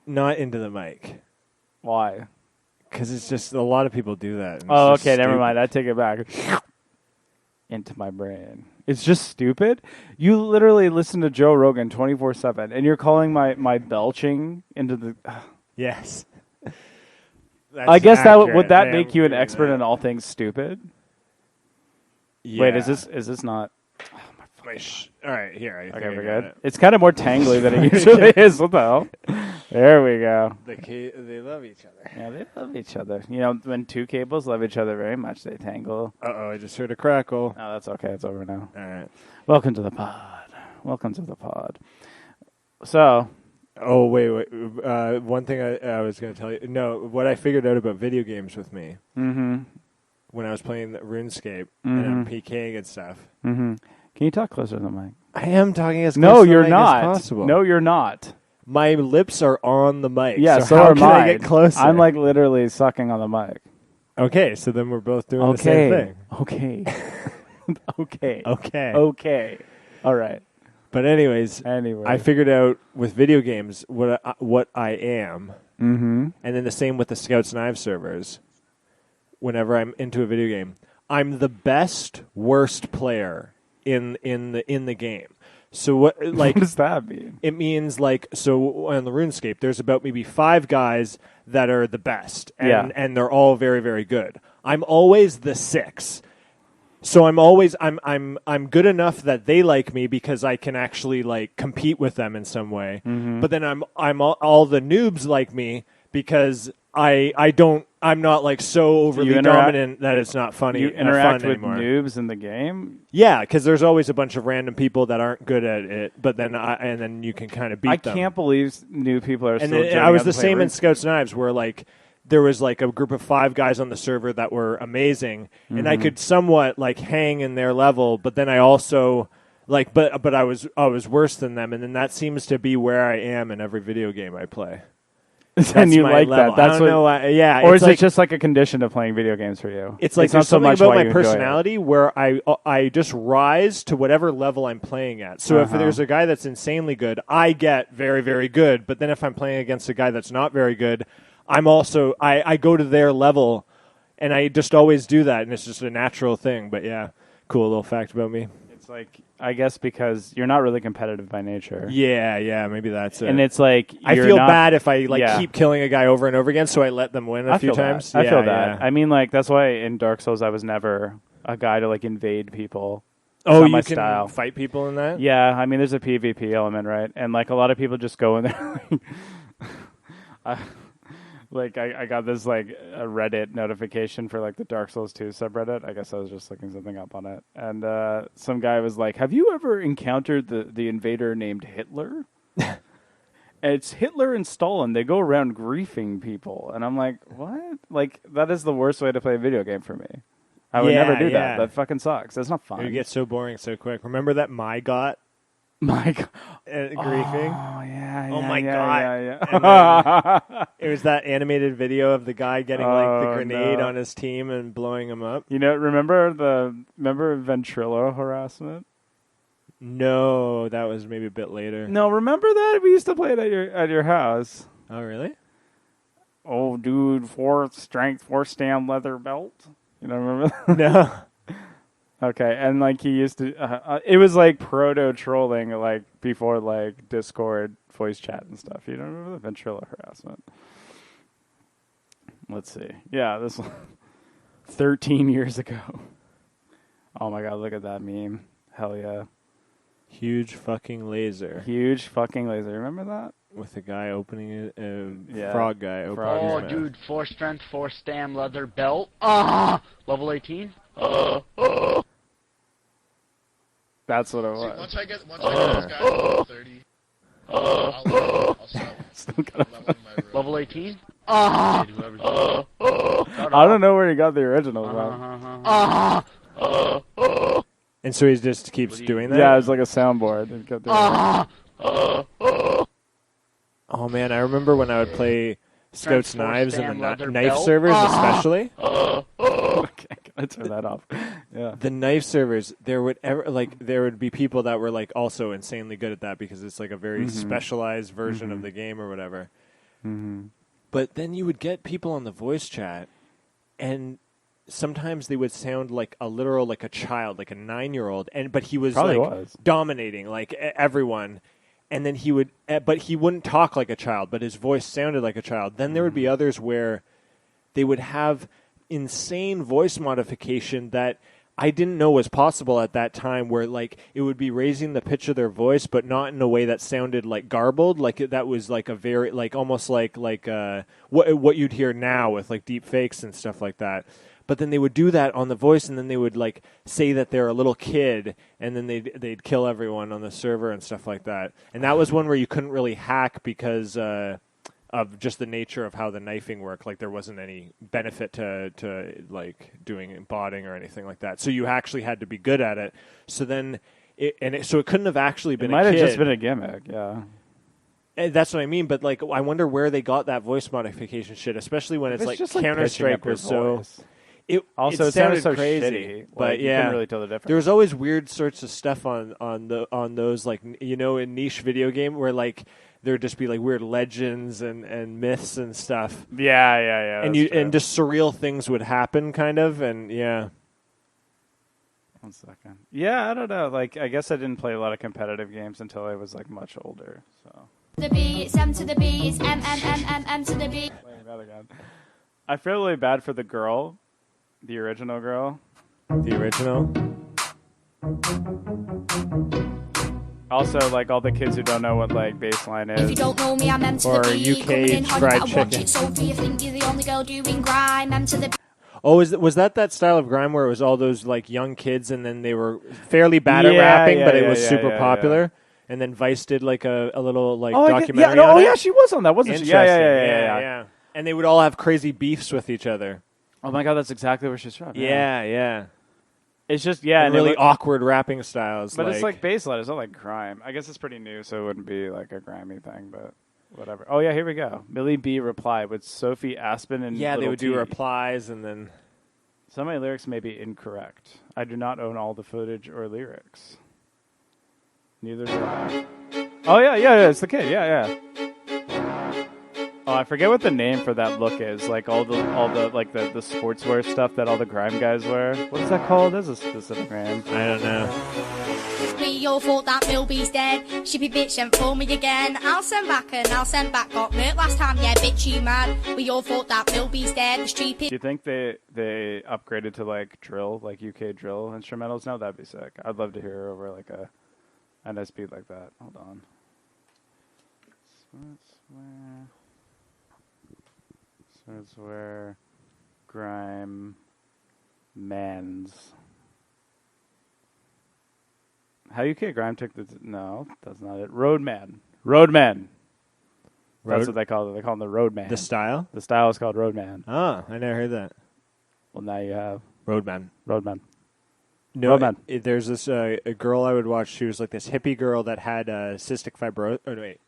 Not into the mic. Why? Because it's just a lot of people do that. Oh, okay, never mind. I take it back. Into my brain. It's just stupid. You literally listen to Joe Rogan 24/7, and you're calling my belching into the. Yes. I guess accurate. would that make you an expert in all things stupid? Yeah. Wait, is this not? All right, here. Okay, we're good. It's kind of more tangly than it usually is. What the hell? There we go. They love each other. Yeah, they love each other. You know, when two cables love each other very much, they tangle. Uh-oh, I just heard a crackle. Oh, that's okay. It's over now. All right. Welcome to the pod. So. Oh, wait. One thing I was going to tell you. No, what I figured out about video games with me when I was playing the RuneScape and I'm PKing and stuff. Mm-hmm. Can you talk closer to the mic? I am talking as close to the mic as possible. No, you're not. My lips are on the mic. Yeah, so how are can mine. I get closer? I'm like literally sucking on the mic. Okay, so then we're both doing the same thing. Okay. Okay. Okay. All right. But anyways, I figured out with video games what I am, and then the same with the Scouts Knives servers. Whenever I'm into a video game, I'm the worst player in the game. So what does that mean? It means so on the RuneScape, there's about maybe 5 guys that are the best, and they're all very, very good. I'm always the 6. So I'm good enough that they like me because I can actually compete with them in some way. Mm-hmm. But then I'm all the noobs like me because I'm not so overly dominant that it's not funny. You interact fun with anymore. noobs in the game? Yeah, because there's always a bunch of random people that aren't good at it, but then then you can kind of beat them. I can't believe new people are still. And I was the same in Scouts Knives, where there was a group of 5 guys on the server that were amazing, and I could somewhat hang in their level, but then I also but I was worse than them, and then that seems to be where I am in every video game I play. And you like level. that? That's I don't know. Yeah, or is it just a condition of playing video games for you? It's there's not so something much about my personality where I just rise to whatever level I'm playing at. So if there's a guy that's insanely good, I get very, very good. But then if I'm playing against a guy that's not very good, I'm also I go to their level, and I just always do that, and it's just a natural thing. But yeah, cool little fact about me. It's I guess because you're not really competitive by nature. Yeah, maybe that's it. And it's I feel bad if I keep killing a guy over and over again, so I let them win a few times. I feel that. Yeah. I mean, that's why in Dark Souls I was never a guy to invade people. Oh, you my can style. Fight people in that? Yeah, I mean, there's a PvP element, right? And a lot of people just go in there. I got this a Reddit notification for the Dark Souls 2 subreddit. I guess I was just looking something up on it, and some guy was like, "Have you ever encountered the invader named Hitler?" And it's Hitler and Stalin. They go around griefing people, and I'm like, "What? That is the worst way to play a video game for me. I would never do that. That fucking sucks. That's not fun. It gets so boring so quick. Remember that griefing? Oh, yeah. Oh, my God. Yeah. It was that animated video of the guy getting the grenade on his team and blowing him up. Remember Ventrilo harassment? No, that was maybe a bit later. No, remember that? We used to play it at your house. Oh, really? Oh, dude, 4 strength, 4 stam leather belt. You don't remember that? No. Okay, and he used to, it was proto trolling, before Discord voice chat and stuff. You don't remember the Ventrilo harassment? Let's see. Yeah, this was 13 years ago. Oh my God, look at that meme. Hell yeah. Huge fucking laser. Remember that? With a guy opening it, frog guy opening his mouth. Dude, 4 strength, 4 stam leather belt. Level 18. That's what it was. Once I get this guy to level 30, I'll stop level 18? I don't know where he got the original from. And so he just keeps doing that? Yeah, it's like a soundboard. Oh, man, I remember when I would play Scouts Knives in the knife servers especially. Okay, gotta turn that off. Yeah. The knife servers, there would be people that were also insanely good at that because it's a very specialized version of the game or whatever. But then you would get people on the voice chat, and sometimes they would sound like a literal, like a child, like a 9-year-old, but he was Probably like was. dominating like everyone. And then he would, but he wouldn't talk like a child, but his voice sounded like a child. Then there would be others where they would have insane voice modification that I didn't know was possible at that time, where like it would be raising the pitch of their voice, but not in a way that sounded like garbled, like that was like a very like almost like what you'd hear now with like deep fakes and stuff like that. But then they would do that on the voice, and then they would like say that they're a little kid, and then they'd kill everyone on the server and stuff like that. And that was one where you couldn't really hack because of just the nature of how the knifing worked. Like there wasn't any benefit to like doing botting or anything like that. So you actually had to be good at it. So then so it couldn't have actually been. It might have just been a gimmick. Yeah. And that's what I mean. But like, I wonder where they got that voice modification shit, especially when it's like just Counter-Strike was so. It sounded so crazy, shitty, but like, you couldn't really tell the difference. There was always weird sorts of stuff on those, like, you know, in niche video game where like there'd just be like weird legends and myths and stuff. Yeah. And just surreal things would happen, kind of, and yeah. 1 second. Yeah, I don't know. Like, I guess I didn't play a lot of competitive games until I was like much older. So. The B, it's M to the B, it's M to the B. I feel really bad for the girl. The original girl. The original? Also, like, all the kids who don't know what, like, baseline is. If you don't know me, I'm M to the B. UK Coming in hot, fried you better watch chicken. it. Sophie, you think you're the only girl doing grime. M to the B. Oh, was that style of grime where it was all those like young kids and then they were fairly bad at rapping, but it was super popular? Yeah. And then Vice did like a little like documentary on it? Yeah, she was on that, wasn't she? Yeah. And they would all have crazy beefs with each other. Oh my god, that's exactly where she's from. Yeah. It's just and really awkward rapping styles. But it's like baseline. It's not like grime. I guess it's pretty new, so it wouldn't be like a grimy thing. But whatever. Oh yeah, here we go. Millie B replied with Sophie Aspen and they would T. do replies and then. Some of my lyrics may be incorrect. I do not own all the footage or lyrics. Neither do I. Oh yeah. It's the kid. Yeah. Oh, I forget what the name for that look is. Like all the like the sportswear stuff that all the grime guys wear. What is that called? There's a specific name. I don't know. We your fault that Milby's dead. She be bitch and for me again. I'll send back. Got murked last time, yeah, bitch, you mad. We your fault that Milby's dead. The stupid. Do you think they upgraded to like drill, like UK drill instrumentals now? That'd be sick. I'd love to hear over like a nice beat like that. Hold on. Sportswear grime mans. How UK grime took the... No, that's not it. Roadman. That's what they call it. They call him the Roadman. The style? The style is called Roadman. Oh, I never heard that. Well, now you have. Roadman. No, Roadman. There's this a girl I would watch. She was like this hippie girl that had cystic fibrosis. Oh, no, wait.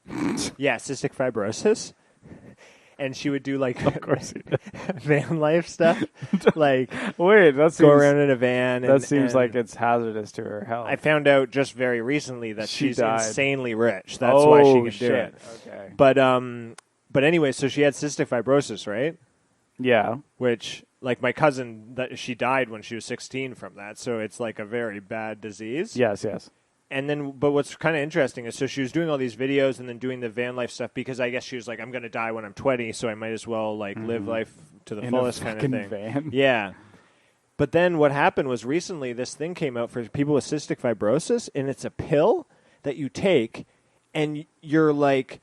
Yeah, cystic fibrosis. And she would do like van life stuff, like go around in a van. That seems like it's hazardous to her health. I found out just very recently that she's insanely rich. That's why she can do it. Okay. But anyway, so she had cystic fibrosis, right? Yeah. Which, like my cousin, she died when she was 16 from that. So it's like a very bad disease. Yes. And then, but what's kind of interesting is, so she was doing all these videos and then doing the van life stuff because I guess she was like, I'm going to die when I'm 20, so I might as well like live life to the fullest kind of thing. Van. Yeah. But then what happened was recently this thing came out for people with cystic fibrosis, and it's a pill that you take, and you're like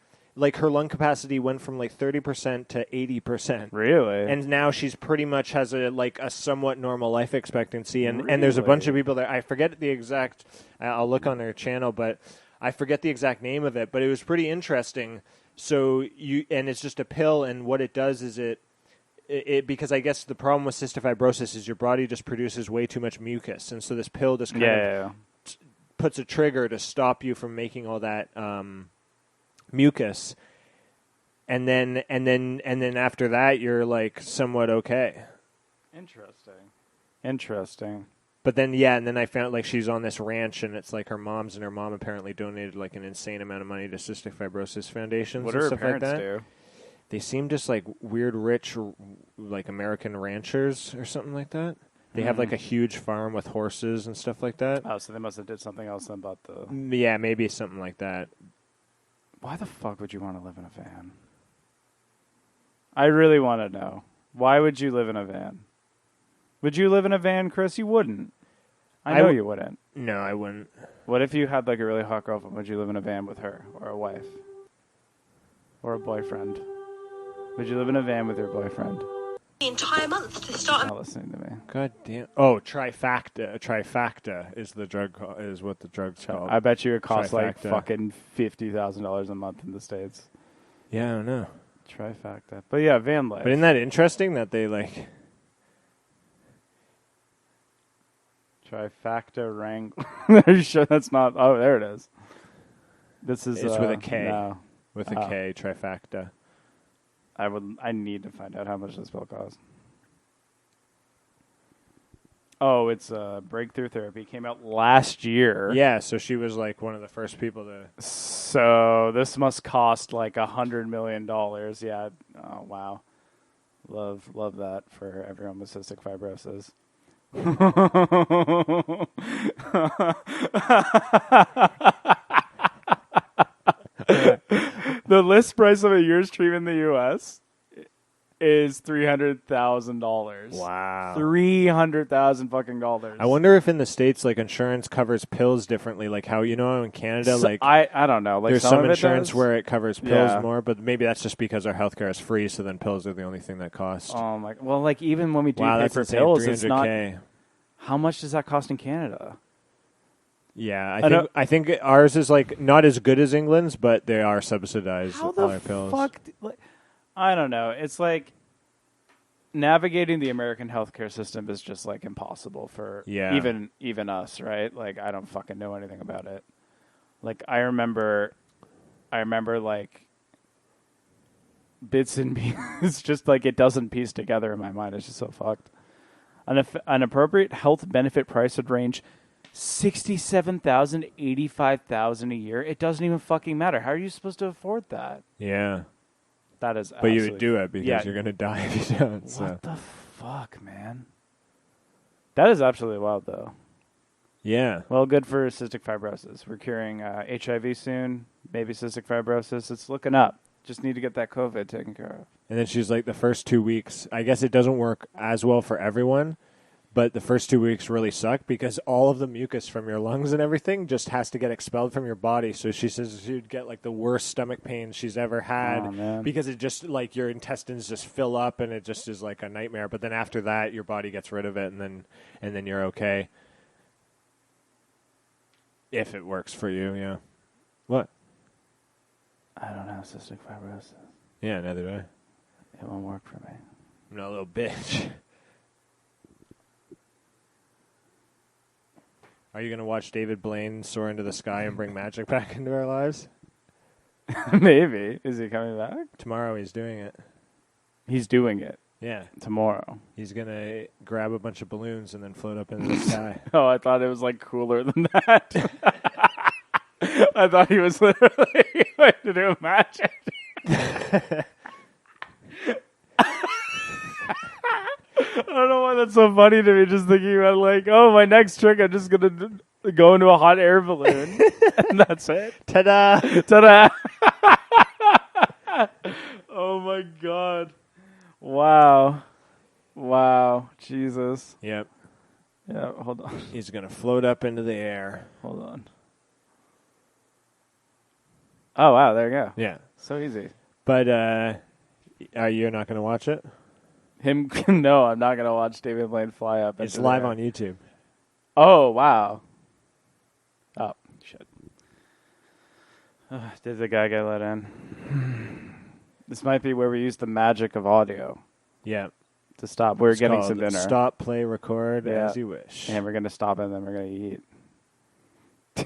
her lung capacity went from like 30% to 80%. Really? And now she's pretty much has a somewhat normal life expectancy. And there's a bunch of people there. I forget the exact, I'll look on their channel, but I forget the exact name of it. But it was pretty interesting. So and it's just a pill, and what it does is it because I guess the problem with cystic fibrosis is your body just produces way too much mucus. And so this pill just kind of puts a trigger to stop you from making all that mucus, and then after that you're like somewhat okay. Interesting. But then and then I found like she's on this ranch, and it's like her mom apparently donated like an insane amount of money to cystic fibrosis foundations. What do and her stuff parents like that. do? They seem just like weird, rich, like American ranchers or something like that. They have like a huge farm with horses and stuff like that. Oh, so they must have did something else than about the... Yeah, maybe something like that. Why the fuck would you want to live in a van? I really want to know. Why would you live in a van? Would you live in a van, Chris? You wouldn't. I know you wouldn't. No, I wouldn't. What if you had like a really hot girlfriend? Would you live in a van with her or a wife? Or a boyfriend? Would you live in a van with your boyfriend? The entire month to start. Not listening to me. God damn. Oh, trifacta. Trifacta is the drug. Is what the drug's called. I bet you it costs like Trifacta. fucking $50,000 a month in the States. Yeah, I don't know. Trifacta. But yeah, van life. But isn't that interesting that they like... Trifacta Wrangler. Are you sure that's not... Oh, there it is. This is... It's with a K. No. With a K, trifacta. I need to find out how much this bill costs. Oh, it's Breakthrough Therapy. Came out last year. Yeah, so she was like one of the first people to... So this must cost like $100 million. Yeah. Oh, wow. Love that for everyone with cystic fibrosis. The list price of a year's treatment in the U.S. is $300,000. Wow. $300,000 fucking dollars. I wonder if in the States, like, insurance covers pills differently. Like how, you know, in Canada, So, like... I don't know. Like there's some some of it insurance does. where it covers pills Yeah. more, but maybe that's just because our healthcare is free, so then pills are the only thing that cost. Oh my! Well, like even when we do Wow, pay that's for insane. pills, it's not. $300K. How much does that cost in Canada? Yeah, I think ours is like not as good as England's, but they are subsidized. How all the our pills. fuck? I don't know. It's like navigating the American healthcare system is just like impossible for even us, right? Like I don't fucking know anything about it. Like I remember like bits and pieces. It's just like it doesn't piece together in my mind. It's just so fucked. An appropriate health benefit price would range $67,000, $85,000 a year. It doesn't even fucking matter. How are you supposed to afford that? Yeah. That is. But you would do it because yeah. you're going to die if you don't. So. What the fuck, man? That is absolutely wild, though. Yeah. Well, good for cystic fibrosis. We're curing HIV soon, maybe cystic fibrosis. It's looking up. Just need to get that COVID taken care of. And then she's like, the first 2 weeks, I guess it doesn't work as well for everyone, but the first 2 weeks really suck because all of the mucus from your lungs and everything just has to get expelled from your body. So she says she'd get like the worst stomach pain she's ever had because it just like your intestines just fill up and it just is like a nightmare. But then after that, your body gets rid of it and then you're okay. If it works for you, yeah. What? I don't have cystic fibrosis. Yeah, neither do I. It won't work for me. I'm not a little bitch. Are you going to watch David Blane soar into the sky and bring magic back into our lives? Maybe. Is he coming back? Tomorrow he's doing it. He's doing it. Yeah. Tomorrow. He's going to grab a bunch of balloons and then float up into the sky. Oh, I thought it was like cooler than that. I thought he was literally going to do magic. I don't know why that's so funny to me, just thinking about like, oh, my next trick, I'm just going to go into a hot air balloon. And that's it. Ta-da! Ta-da! Oh, my God. Wow. Wow. Jesus. Yep. Yeah, hold on. He's going to float up into the air. Hold on. Oh, wow, there you go. Yeah. So easy. But you're not going to watch it? No, I'm not going to watch David Blane fly up. It's live on YouTube. Oh, wow. Oh, shit. Did the guy get let in? This might be where we use the magic of audio. Yeah. To stop. We're It's getting called some dinner. Stop, play, record Yeah. as you wish. And we're going to stop and then we're going to eat.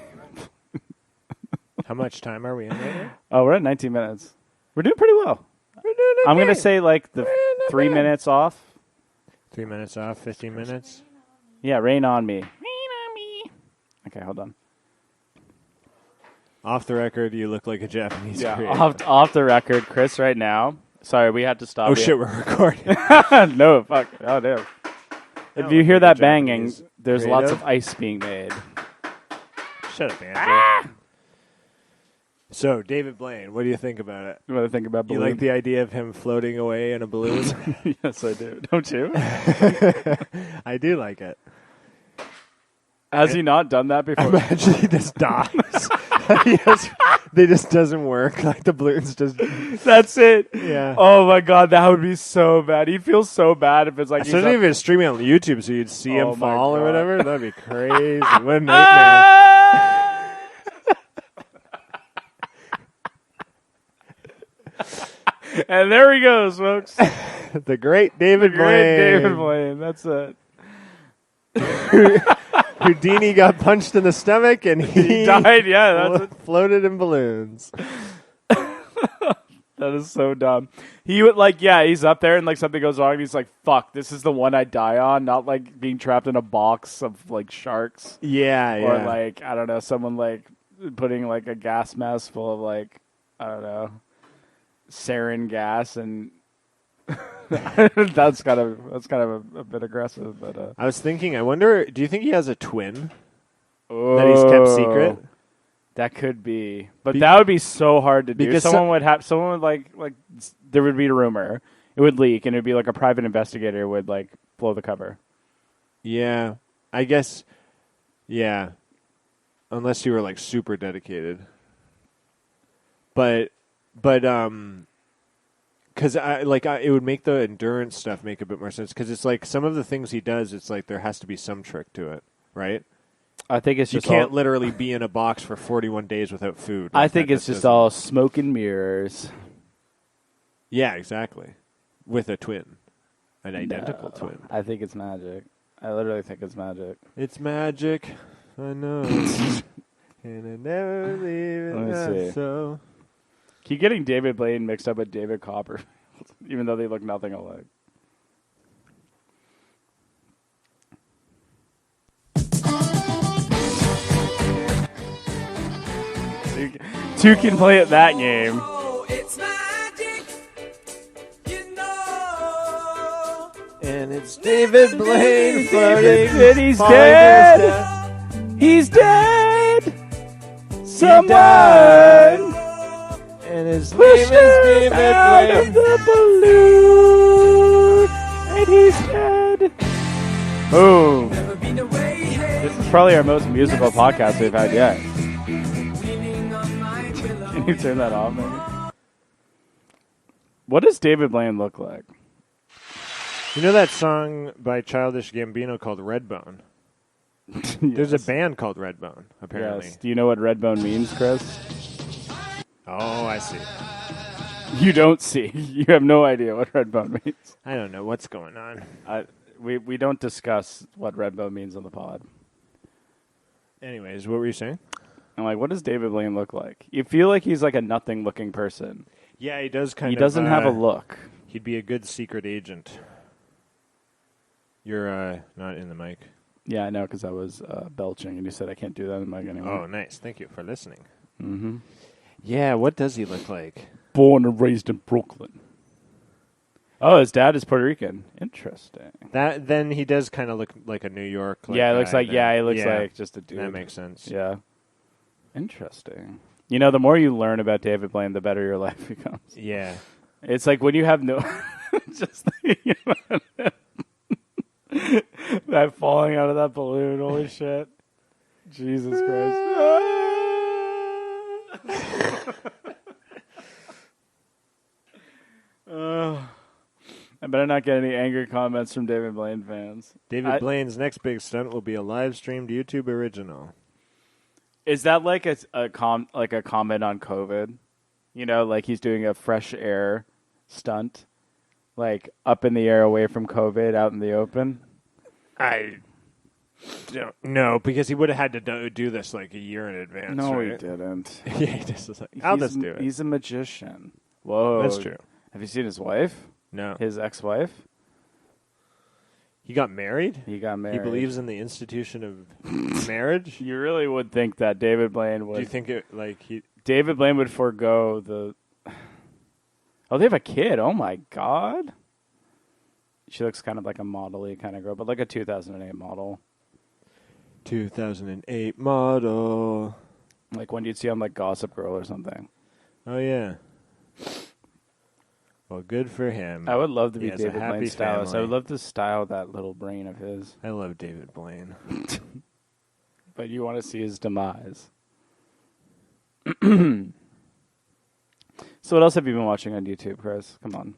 How much time are we in right now? Oh, we're at 19 minutes. We're doing pretty well. We're doing okay. I'm going to say like the 3 minutes off. 3 minutes off, 15 minutes. Yeah, rain on me. Rain on me. Okay, hold on. Off the record, you look like a Japanese creator. Off the record, Chris right now Sorry, we had to stop. Oh shit, we're recording. No, fuck. Oh damn. If you hear that banging, there's lots of ice being made. Shut up, Andrew. So, David Blane, what do you think about it? What do you think about balloon? You like the idea of him floating away in a balloon? Yes, I do. Don't you? I do like it. Has he not done that before? Imagine he just dies. They just doesn't work. Like the balloons just. That's it. Yeah. Oh my god, that would be so bad. He'd feel so bad if it's like. Especially if it's streaming on YouTube, so you'd see him fall or whatever. That'd be crazy. What a nightmare. And there he goes, folks. The great David Blane. David Blane. That's it. Houdini got punched in the stomach and he died. Yeah, that's it. Floated in balloons. That is so dumb. He would he's up there and like something goes wrong and he's like, fuck, this is the one I die on, not like being trapped in a box of like sharks. Yeah, yeah. Or like, I don't know, someone like putting like a gas mask full of like, I don't know, sarin gas and that's kind of a bit aggressive, but I was thinking, I wonder, do you think he has a twin that he's kept secret? That could be, but that would be so hard to do. Because someone would like there would be a rumor, it would leak, and it would be like a private investigator would like blow the cover. Yeah, I guess. Yeah, unless you were like super dedicated. But because it would make the endurance stuff make a bit more sense. Because it's like some of the things he does, it's like there has to be some trick to it, right? I think it's you just can't literally be in a box for 41 days without food. I think it's just all smoke and mirrors. Yeah, exactly. With a twin, an identical twin. I think it's magic. I literally think it's magic. It's magic. I know. And I never leave it. Let me see. So. Keep getting David Blane mixed up with David Copperfield, even though they look nothing alike. Two can play at that game. And it's David Blane floating. And he's dead. He's dead. Someone. And his name is David Blane. Of the balloon. And he's dead. Boom. This is probably our most musical podcast we've had yet. Can you turn that off, maybe? What does David Blane look like? You know that song by Childish Gambino called Redbone? Yes. There's a band called Redbone, apparently. Yes. Do you know what Redbone means, Chris? Oh, I see. You don't see. You have no idea what Redbone means. I don't know what's going on. We don't discuss what Redbone means on the pod. Anyways, what were you saying? I'm like, what does David Blane look like? You feel like he's like a nothing-looking person. Yeah, he does kind of. He doesn't have a look. He'd be a good secret agent. You're not in the mic. Yeah, I know, because I was belching, and you said I can't do that in the mic anymore. Oh, nice. Thank you for listening. Mm-hmm. Yeah, what does he look like? Born and raised in Brooklyn. Oh, his dad is Puerto Rican. Interesting. Then he does kind of look like a New York. Yeah, it looks like. Yeah, he looks like just a dude. That makes sense. Yeah. Interesting. You know, the more you learn about David Blane, the better your life becomes. Yeah. It's like when you have no... just thinking about it. That falling out of that balloon, holy shit. Jesus Christ. I better not get any angry comments from David Blane fans. David Blane's next big stunt will be a live-streamed YouTube original. Is that like a comment on COVID? You know, like he's doing a fresh air stunt, like up in the air away from COVID, out in the open? I don't know, because he would have had to do this like a year in advance. No, right? he didn't. Yeah, he just was like, I'll just do it. He's a magician. Whoa. That's true. Have you seen his wife? No. His ex-wife? He got married? He got married. He believes in the institution of marriage? You really would think that David Blane would... Do you think David Blane would forego the... Oh, they have a kid. Oh my god. She looks kind of like a model-y kind of girl, but like a 2008 model. 2008 model. Like when you'd see on like Gossip Girl or something. Oh yeah. Well, good for him. I would love to be He has a David happy Blaine's stylist. I family. would love to style that little brain of his. I love David Blaine. But you want to see his demise. So what else have you been watching on YouTube, Chris? Come on.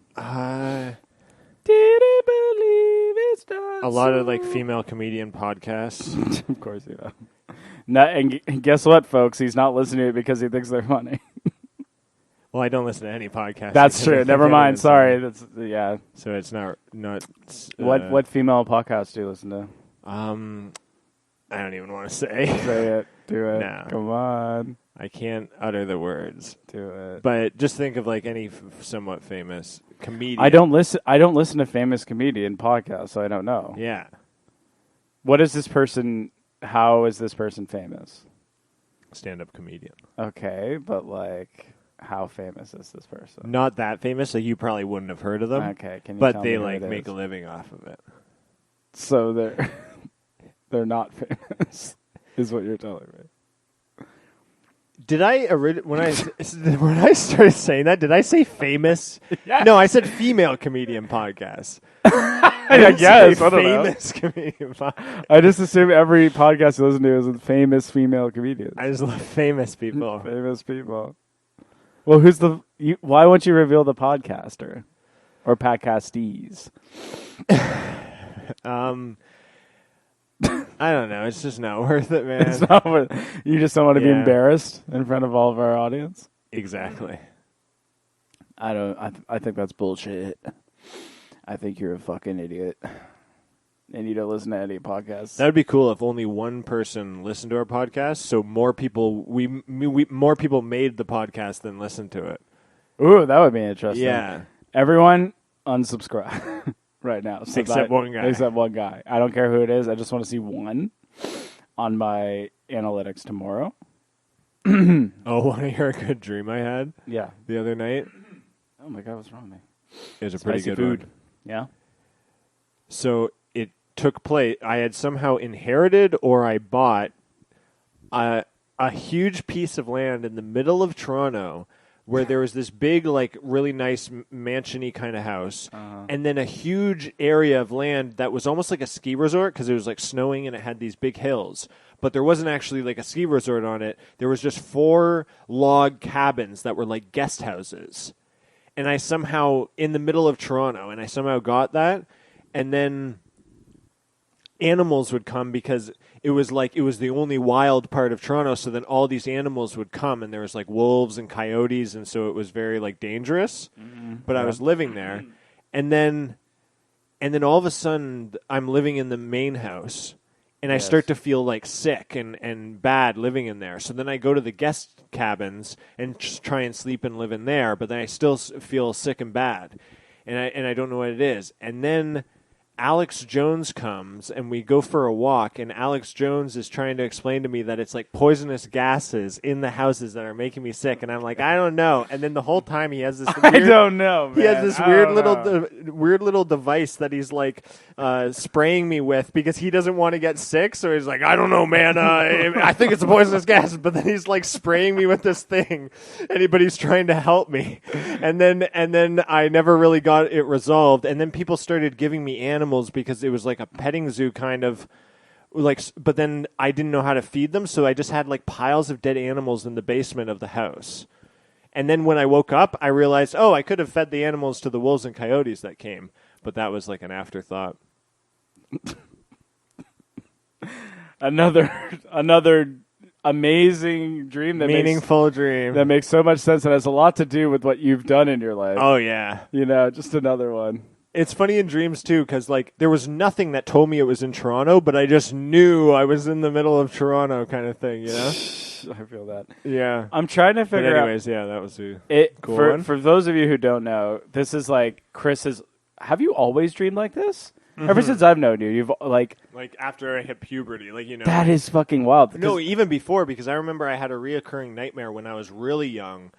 Didn't believe it's done. A lot of like female comedian podcasts. Of course you know. No, and guess what, folks? He's not listening to it because he thinks they're funny. Well, I don't listen to any podcast. That's because I true. think Never mind. everyone's Sorry. funny. That's yeah. So it's not. What female podcasts do you listen to? I don't even want to say. Say it. Do it. No. Come on. I can't utter the words. Do it. But just think of like any somewhat famous comedian. I don't listen to famous comedian podcasts, so I don't know. Yeah. What is this person? How is this person famous? Stand-up comedian. Okay, but like, how famous is this person? Not that famous, so you probably wouldn't have heard of them. Okay, can you But tell they me who like it make is? a living off of it. So they're not famous, is what you're telling me. Did I when I started saying that? Did I say famous? Yes. No, I said female comedian podcast. I guess. I don't know. Famous comedian podcast. I just assume every podcast you listen to is with famous female comedians. I just love famous people. Famous people. Well, why won't you reveal the podcaster or podcastees? I don't know. It's just not worth it, man. It's not what, you just don't want to be Yeah. embarrassed in front of all of our audience. Exactly. I think that's bullshit. I think you're a fucking idiot, and you don't listen to any podcasts. That would be cool if only one person listened to our podcast. So more people, more people made the podcast than listened to it. Ooh, that would be interesting. Yeah. Everyone unsubscribe right now. So Except one guy. Except one guy. I don't care who it is. I just want to see one on my analytics tomorrow. Oh, want to hear a good dream I had Yeah. the other night? Oh my God, what's wrong with me? It was a pretty Spicy good food. one. Yeah. So it took place. I had somehow inherited or I bought a huge piece of land in the middle of Toronto where there was this big, like, really nice mansion-y kind of house, and then a huge area of land that was almost like a ski resort because it was, like, snowing and it had these big hills. But there wasn't actually, like, a ski resort on it. There was just 4 log cabins that were, like, guest houses. And I somehow, in the middle of Toronto, and I somehow got that, and then animals would come because it was the only wild part of Toronto, so then all these animals would come, and there was like wolves and coyotes, and so it was very like dangerous. But I was living there, and then all of a sudden I'm living in the main house, and I start to feel like sick and bad living in there. So then I go to the guest cabins and just try and sleep and live in there, but then I still feel sick and bad, and I don't know what it is. And then Alex Jones comes and we go for a walk, and Alex Jones is trying to explain to me that it's like poisonous gases in the houses that are making me sick, and I'm like, I don't know. And then the whole time he has this weird, I don't know, man. he has this weird little device that he's like spraying me with because he doesn't want to get sick. So he's like, I don't know, man. I think it's a poisonous gas. But then he's like spraying me with this thing, but he's trying to help me. And then I never really got it resolved. And then people started giving me animals because it was like a petting zoo kind of like, but then I didn't know how to feed them. So I just had like piles of dead animals in the basement of the house. And then when I woke up, I realized, oh, I could have fed the animals to the wolves and coyotes that came. But that was like an afterthought. Another amazing dream that Meaningful dream. that makes so much sense and has a lot to do with what you've done in your life. Oh, yeah. You know, just another one. It's funny in dreams, too, because like there was nothing that told me it was in Toronto, but I just knew I was in the middle of Toronto kind of thing, you know? I feel that. Yeah. I'm trying to But figure anyways, yeah, that was a it cool for one. for those of you who don't know, this is like Chris's. Have you always dreamed like this? Ever since I've known you, you've like after I hit puberty, like, you know. that is fucking wild. No, even before, because I remember I had a reoccurring nightmare when I was really young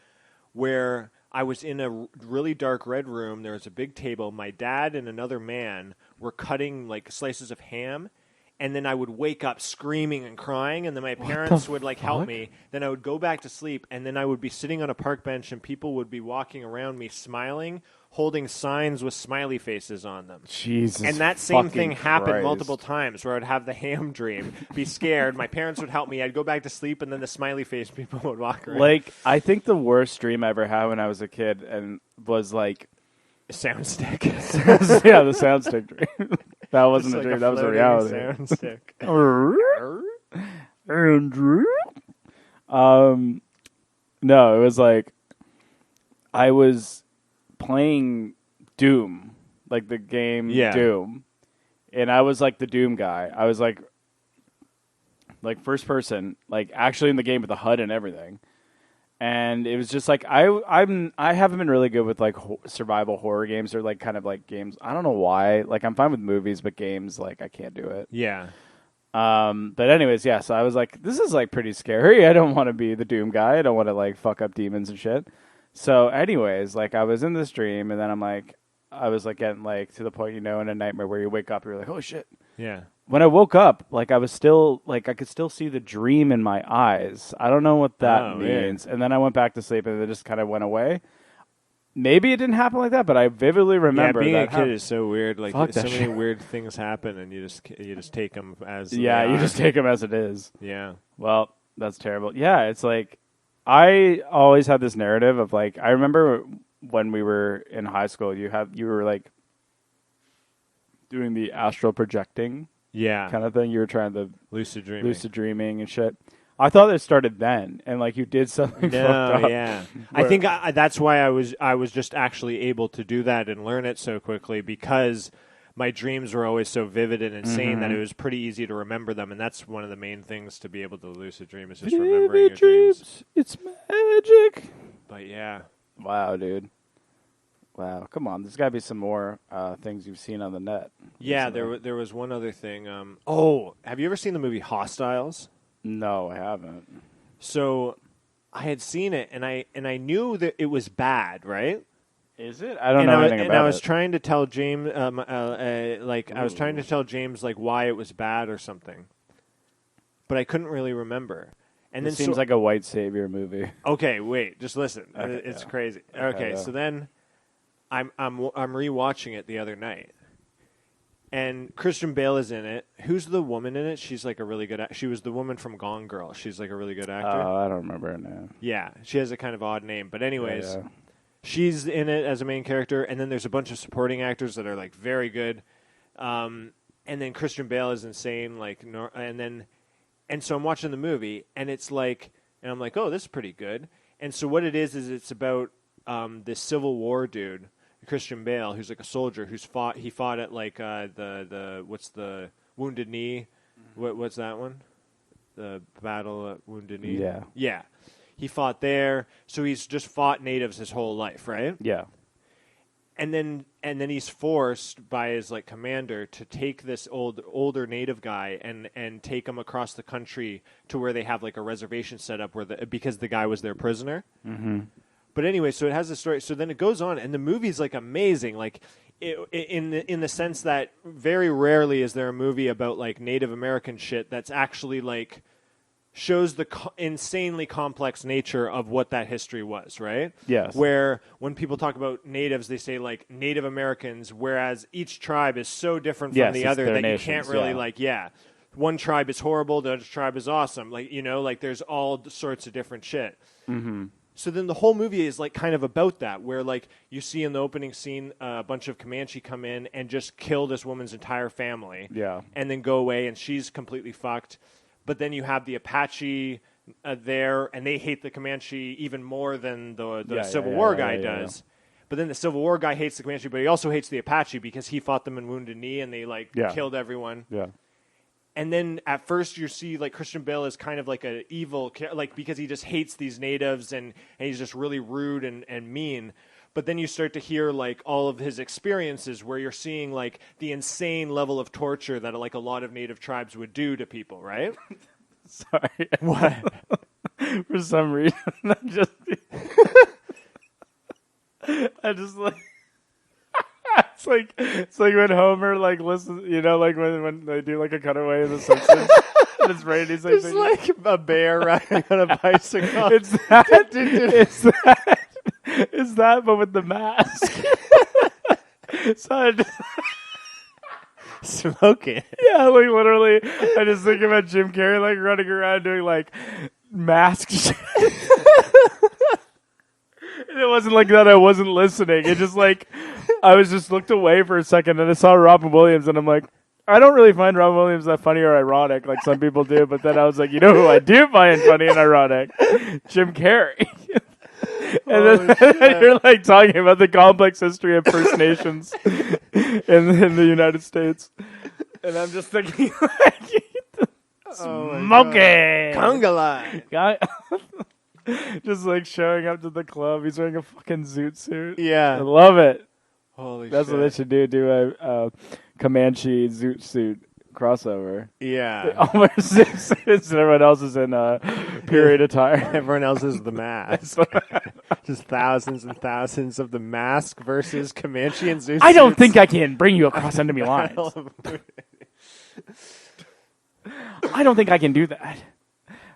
where I was in a really dark red room. There was a big table. My dad and another man were cutting like slices of ham. And then I would wake up screaming and crying, and then my parents would like help me. Then I would go back to sleep, and then I would be sitting on a park bench, and people would be walking around me, smiling, holding signs with smiley faces on them. Jesus, and that same fucking thing happened Christ. multiple times, where I'd have the ham dream, be scared. My parents would help me. I'd go back to sleep, and then the smiley face people would walk around. Like, I think the worst dream I ever had when I was a kid and was like a sound stick. yeah, the sound stick dream. That wasn't a dream. That was a reality. Sound stick. Andrew. No, it was like I was playing Doom, like the game Doom, and I was like the Doom guy. I was like first person, like actually in the game with the HUD and everything. And it was just like I haven't been really good with like survival horror games or like kind of like games. I don't know why. Like I'm fine with movies, but games like I can't do it. Yeah. But anyways, yeah. So I was like, this is like pretty scary. I don't want to be the Doom guy. I don't want to like fuck up demons and shit. So anyways, like I was in this dream, and then I was like getting like to the point, in a nightmare where you wake up, you're like, oh shit. Yeah. When I woke up, like I was still like I could still see the dream in my eyes. I don't know what that means. And then I went back to sleep, and it just kind of went away. Maybe it didn't happen like that, but I vividly remember. Being that a kid is so weird. Like so many weird things happen, and you just take them as you just take them as it is. Yeah. Well, that's terrible. Yeah, it's like I always had this narrative of like I remember when we were in high school, you were like doing the astral projecting. Yeah. Kind of thing. You were trying to lucid dreaming and shit. I thought it started then, and like you did something. fucked up. Yeah. I think that's why I was just actually able to do that and learn it so quickly, because my dreams were always so vivid and insane that it was pretty easy to remember them, and that's one of the main things to be able to lucid dream is just remembering your dreams. It's magic. But yeah. Wow, dude. Wow, come on. There's got to be some more things you've seen on the net. Yeah, there was one other thing. Have you ever seen the movie Hostiles? No, I haven't. So, I had seen it, and I knew that it was bad, right? Is it? I don't know anything about it. And I was trying to tell James, I was trying to tell James like why it was bad or something, but I couldn't really remember. And it seems like a white savior movie. Okay, wait, just listen. Okay, it's crazy. Okay, so then. I'm rewatching it the other night, and Christian Bale is in it. Who's the woman in it? She's like a really good. She was the woman from Gone Girl. She's like a really good actor. Oh, I don't remember her name. Yeah, she has a kind of odd name, but anyways, she's in it as a main character, and then there's a bunch of supporting actors that are like very good, and then Christian Bale is insane. And so I'm watching the movie, and it's like, and I'm like, oh, this is pretty good. And so what it is it's about this Civil War dude. Christian Bale, who's like a soldier, he fought at like what's the Wounded Knee? What's that one? The Battle at Wounded Knee. Yeah. He fought there, so he's just fought natives his whole life, right? Yeah. And then he's forced by his like commander to take this older native guy and take him across the country to where they have like a reservation set up because the guy was their prisoner. Mm-hmm. But anyway, so it has a story. So then it goes on, and the movie's like amazing. Like in the sense that very rarely is there a movie about like Native American shit that's actually like shows the insanely complex nature of what that history was, right? Yes. Where when people talk about natives, they say like Native Americans, whereas each tribe is so different from the other that you can't really one tribe is horrible, the other tribe is awesome. Like, like there's all sorts of different shit. Mm-hmm. So then the whole movie is like kind of about that, where like you see in the opening scene a bunch of Comanche come in and just kill this woman's entire family, and then go away, and she's completely fucked. But then you have the Apache there, and they hate the Comanche even more than the Civil War guy does. But then the Civil War guy hates the Comanche, but he also hates the Apache because he fought them in Wounded Knee, and they killed everyone. Yeah. And then at first you see like Christian Bale is kind of like an evil, like because he just hates these natives and he's just really rude and mean. But then you start to hear like all of his experiences where you're seeing like the insane level of torture that like a lot of native tribes would do to people, right? Sorry. What? For some reason, I just... I just like. It's like when Homer like listens, like when they do like a cutaway of The Simpsons, and it's raining. He's like, It's like a bear riding on a bicycle. it's that, it's that, but with the mask. So I just, Smoking. yeah, like literally, I just think about Jim Carrey like running around doing like mask shit. And it wasn't like that I wasn't listening. It just like I was just looked away for a second and I saw Robin Williams and I'm like, I don't really find Robin Williams that funny or ironic like some people do. But then I was like, you know who I do find funny and ironic? Jim Carrey. And then you're like talking about the complex history of First Nations in the United States. And I'm just thinking like smoking. Conga line. Guy just like showing up to the club. He's wearing a fucking zoot suit. Yeah. I love it. Holy That's shit. what they should do. Do a Comanche zoot suit crossover. Yeah. All wear zoot suits and everyone else is in period attire. Everyone else is the mask. Just thousands and thousands of the mask versus Comanche and Zeus. I don't think I can bring you across enemy lines. I don't think I can do that.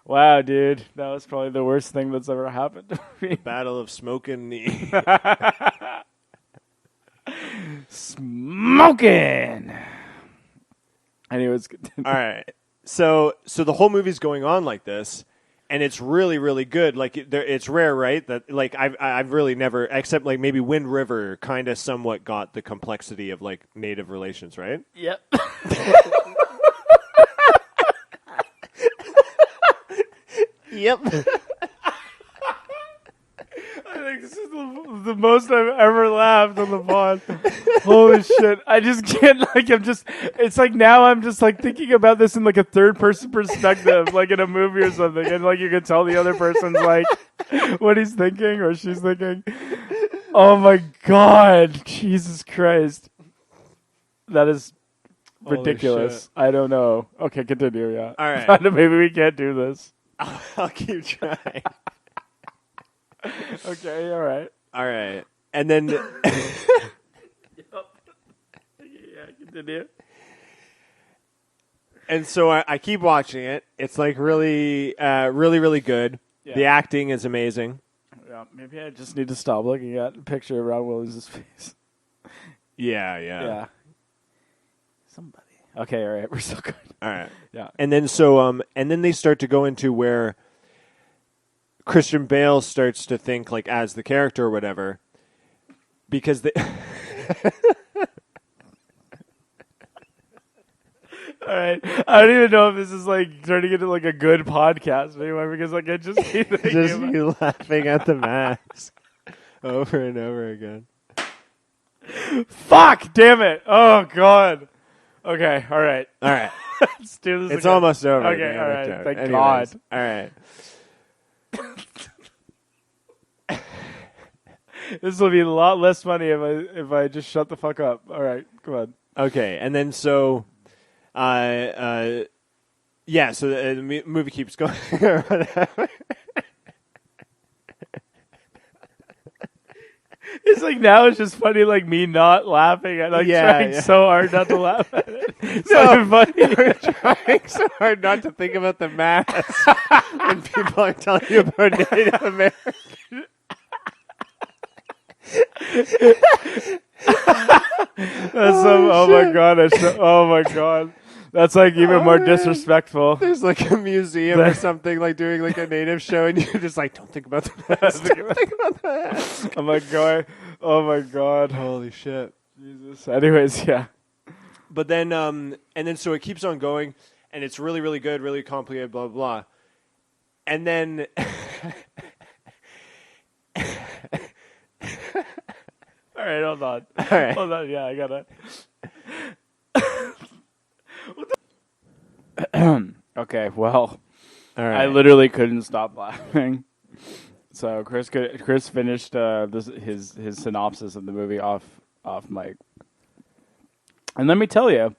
Wow, dude. That was probably the worst thing that's ever happened to me. Battle of Smoking Knee. Smoking. Anyways, All right. So the whole movie's going on like this, and it's really, really good. Like it's rare, right? That like I've really never, except like maybe Wind River, kind of somewhat got the complexity of like Native relations, right? Yep. Yep. I think this is the most I've ever laughed on the pod. Holy shit. I just can't, like, it's like now I'm just, like, thinking about this in, like, a third-person perspective, like in a movie or something, and, like, you can tell the other person's, like, what he's thinking or she's thinking. Oh, my God. Jesus Christ. That is ridiculous. I don't know. Okay, continue, yeah. All right. Maybe we can't do this. I'll keep trying. Okay, all right. All right. And then Yeah, continue. and so I keep watching it. It's like really really good. Yeah. The acting is amazing. Yeah, maybe I just need to stop looking at a picture of Ron Williams' face. Yeah. Somebody. Okay, all right, we're still good. All right. Yeah. And then and then they start to go into where Christian Bale starts to think like as the character or whatever, because they. All right, I don't even know if this is like turning into like a good podcast anymore because like I just keep thinking Just about- you laughing at the mask over and over again. Fuck, damn it! Oh God. Okay, all right. All right. Let's do this. It's again. almost over. Okay, Damn all it, right. Joe. Thank Anyways, God. All right. This will be a lot less funny if I just shut the fuck up. All right, come on. Okay, and then so, yeah. So the movie keeps going or whatever. It's like now it's just funny, like me not laughing at like trying so hard not to laugh at it. It's not even funny. We're trying so hard not to think about the mask when people are telling you about Native American. That's so. Oh my God! Oh my God! That's like even more disrespectful. There's like a museum or something like doing like a native show, and you're just like, don't think about the mask. Don't think about the mask. I'm like going. Oh my God! Holy shit! Jesus. Anyways, yeah. But then, and then so it keeps on going, and it's really, really good, really complicated, blah, blah, blah. And then, All right, hold on. all right, Hold on. Yeah, I gotta. Okay, well, all right. I literally couldn't stop laughing. So Chris finished his synopsis of the movie off mic, and let me tell you,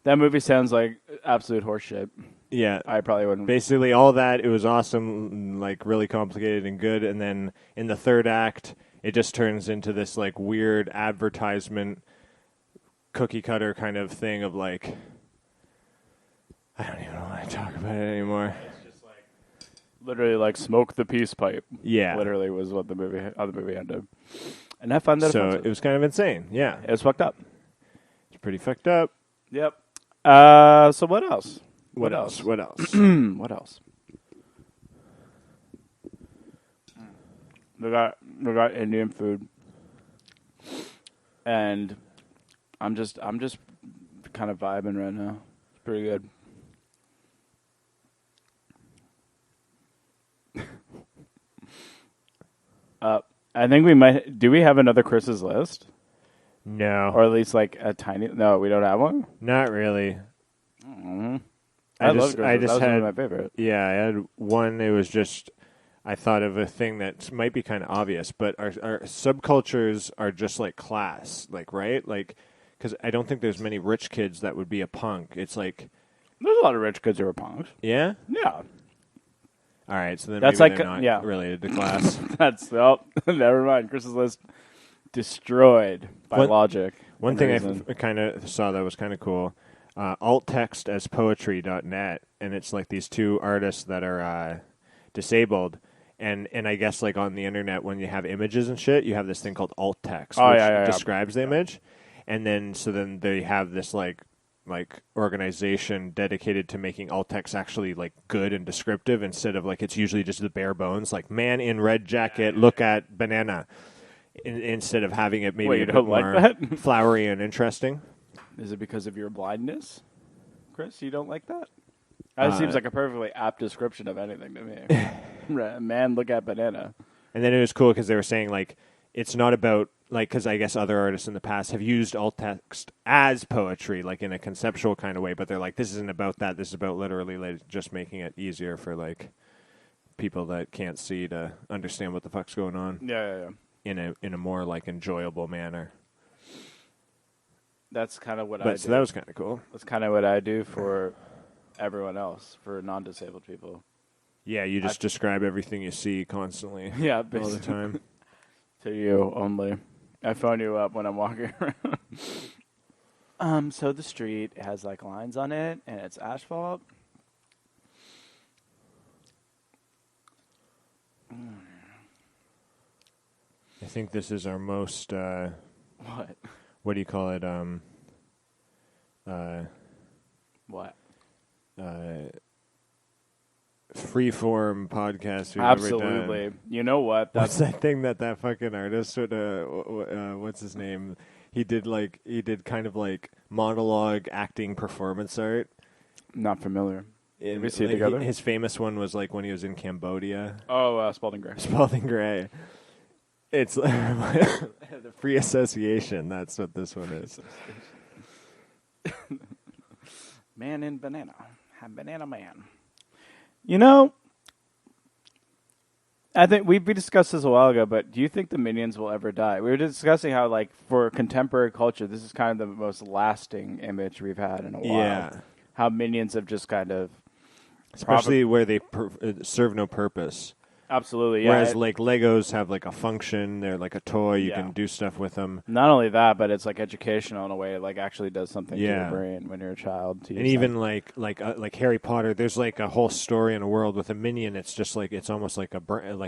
that movie sounds like absolute horseshit. Yeah, I probably wouldn't. basically all that. It was awesome, like really complicated and good. And then in the third act, it just turns into this like weird advertisement cookie cutter kind of thing of like, I don't even want to talk about it anymore. Literally, like, smoke the peace pipe. Yeah. Literally was what how the movie ended. And I found that So offensive. it was kind of insane. Yeah. It was fucked up. It's pretty fucked up. Yep. So what else? What else? What else? We got Indian food. And I'm just kind of vibing right now. It's pretty good. I think we might. Do we have another Chris's list, No. or at least like a tiny? No, we don't have one. Not really. I love Chris's. I just that was had one of my favorite. Yeah, I had one. It was just I thought of a thing that might be kind of obvious, but our subcultures are just like class, like right, like because I don't think there's many rich kids that would be a punk. It's like There's a lot of rich kids who are punks. yeah. Yeah, All right, so then That's maybe like- they're not yeah. related to class. that's never mind. Chris's list destroyed by What- logic. One and thing reason. I kind of saw that was kind of cool, alt text as poetry.net, and it's like these two artists that are disabled, and I guess like on the internet when you have images and shit, you have this thing called alt text, Oh, which yeah. describes the image, and then they have this like organization dedicated to making alt text actually like good and descriptive instead of like it's usually just the bare bones, like man in red jacket, look at banana. Instead of having it maybe Wait, you a bit don't like more that? flowery and interesting. Is it because of your blindness, Chris? You don't like that? That seems like a perfectly apt description of anything to me. Man, look at banana. And then it was cool because they were saying like it's not about like because I guess other artists in the past have used alt text as poetry, like in a conceptual kind of way, but they're like this isn't about that. This is about literally like, just making it easier for like people that can't see to understand what the fuck's going on. Yeah. In a more like enjoyable manner. That's kind of what I But do. so that was kind of cool. That's kind of what I do for everyone else, for non-disabled people. Yeah, you just describe everything you see constantly. Yeah, all the basically. time. To you only. I phone you up when I'm walking around. So the street has like lines on it, and it's asphalt. I think this is our most What? what do you call it? What? Freeform podcast we've ever Absolutely. done. You know what? What's that thing that fucking artist would, what's his name? He did kind of like monologue acting performance art. Not familiar. Did we see it together? His famous one was like when he was in Cambodia. Oh, Spalding Gray. Spalding Gray. It's the free association. That's what this one is. Man in banana. Banana man. You know, I think we discussed this a while ago, but do you think the Minions will ever die? We were discussing how, like, for contemporary culture, this is kind of the most lasting image we've had in a while. Yeah. How Minions have just kind of... Especially where they serve no purpose. Absolutely, yeah. Whereas, like, Legos have, like, a function. They're like a toy. You Yeah. can do stuff with them. Not only that, but it's, like, educational in a way. It, like, actually does something to Yeah. your brain when you're a child. To And even like Harry Potter, there's like a whole story in a world with a minion. It's just like it's almost like